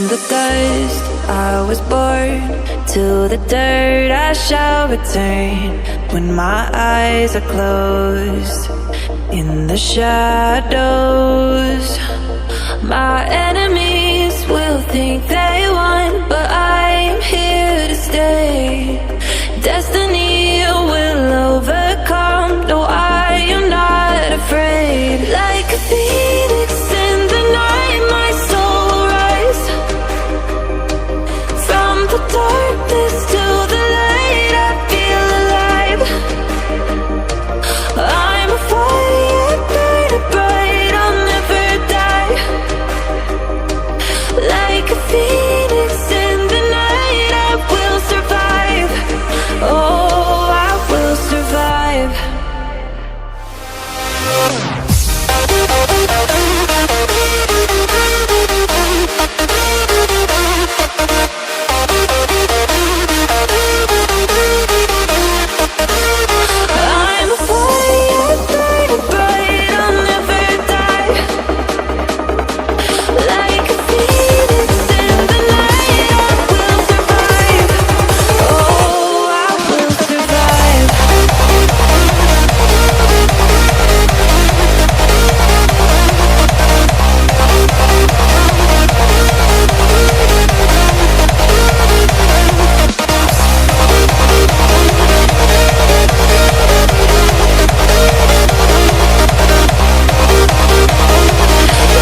the dust I was born, to the dirt I shall return. When my eyes are closed in the shadows, my enemies will think they won, but I'm here to stay. Destiny will overcome. No, I am not afraid. Like a phoenix in the night, my soul will rise. From the darkness to the light, I feel alive. I'm a fire, burning bright, I'll never die. Like a phoenix in the night, I will survive. Oh, I will survive. I'm a fire, burning bright, I'll never die. Like a phoenix in the night, I will survive. Oh, I will survive.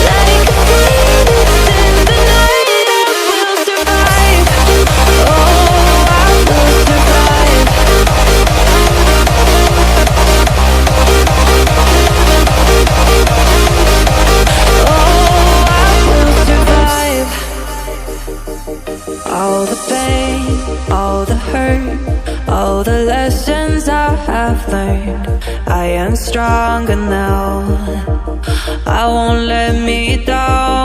Like a phoenix in the night, I will survive. Oh, I will survive. Oh, I will survive. All the pain, all the hurt, all the lessons I have learned, I am stronger now. I won't let me down.